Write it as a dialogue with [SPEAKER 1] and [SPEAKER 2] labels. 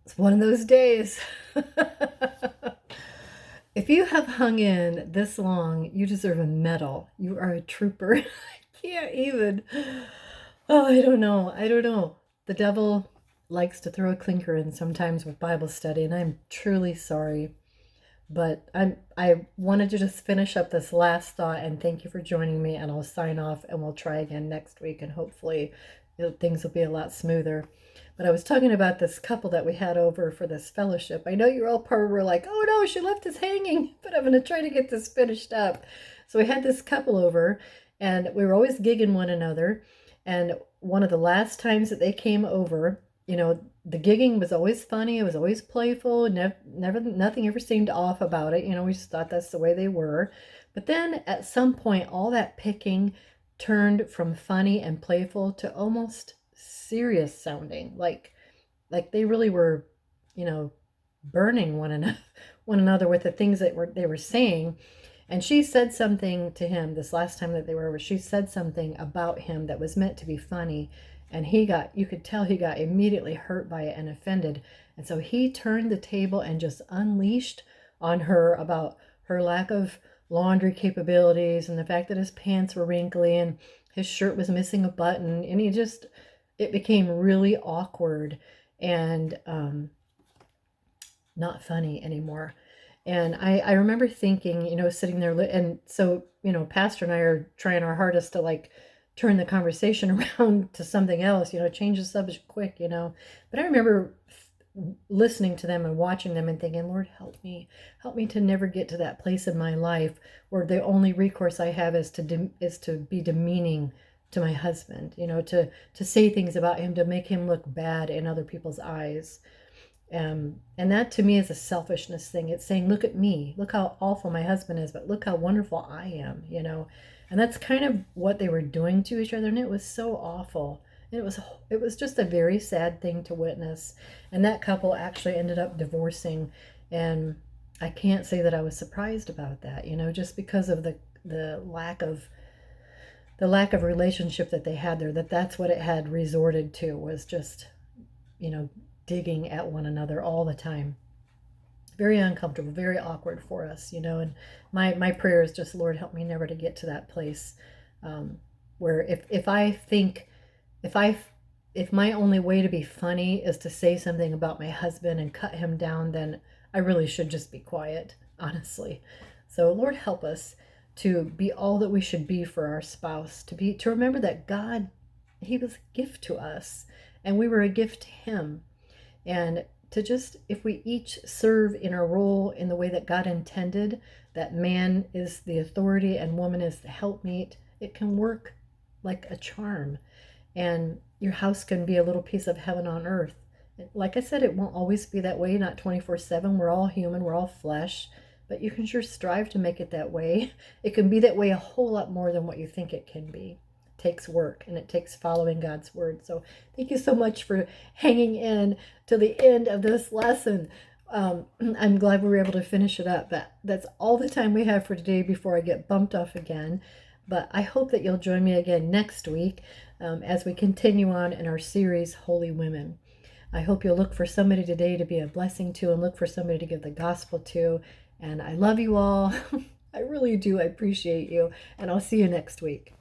[SPEAKER 1] It's one of those days. If you have hung in this long, you deserve a medal. You are a trooper. I can't even. Oh, I don't know. I don't know. The devil likes to throw a clinker in sometimes with Bible study, and I'm truly sorry. But I wanted to just finish up this last thought and thank you for joining me, and I'll sign off and we'll try again next week, and hopefully things will be a lot smoother. But I was talking about this couple that we had over for this fellowship. I know you're all probably were like, oh no, she left us hanging, but I'm going to try to get this finished up. So we had this couple over, and we were always gigging one another. And one of the last times that they came over, the gigging was always funny. It was always playful. Never, nothing ever seemed off about it. We just thought that's the way they were. But then at some point, all that picking turned from funny and playful to almost serious sounding, like they really were, burning one another with the things that they were saying. And she said something to him this last time that they were over. She said something about him that was meant to be funny. And you could tell he got immediately hurt by it and offended. And so he turned the table and just unleashed on her about her lack of laundry capabilities and the fact that his pants were wrinkly and his shirt was missing a button. And it became really awkward and not funny anymore. And I remember thinking, sitting there, and so, Pastor and I are trying our hardest to turn the conversation around to something else, change the subject quick. But I remember listening to them and watching them and thinking, Lord, help me to never get to that place in my life where the only recourse I have is to be demeaning to my husband, to say things about him to make him look bad in other people's eyes. And that to me is a selfishness thing. It's saying, look at me, look how awful my husband is, but look how wonderful I am, and that's kind of what they were doing to each other. And it was so awful. It was just a very sad thing to witness. And that couple actually ended up divorcing. And I can't say that I was surprised about that, just because of the lack of relationship that they had there, that's what it had resorted to, was just, digging at one another all the time. Very uncomfortable, very awkward for us, and my prayer is just, Lord, help me never to get to that place where if my only way to be funny is to say something about my husband and cut him down, then I really should just be quiet, honestly. So Lord, help us to be all that we should be for our spouse, to remember that God, he was a gift to us and we were a gift to him. And to just, if we each serve in our role in the way that God intended, that man is the authority and woman is the helpmeet, it can work like a charm. And your house can be a little piece of heaven on earth. Like I said, it won't always be that way, not 24/7. We're all human, we're all flesh, but you can sure strive to make it that way. It can be that way a whole lot more than what you think it can be. Takes work, and it takes following God's word. So thank you so much for hanging in to the end of this lesson. I'm glad we were able to finish it up. That's all the time we have for today before I get bumped off again. But I hope that you'll join me again next week as we continue on in our series, Holy Women. I hope you'll look for somebody today to be a blessing to, and look for somebody to give the gospel to. And I love you all. I really do. I appreciate you. And I'll see you next week.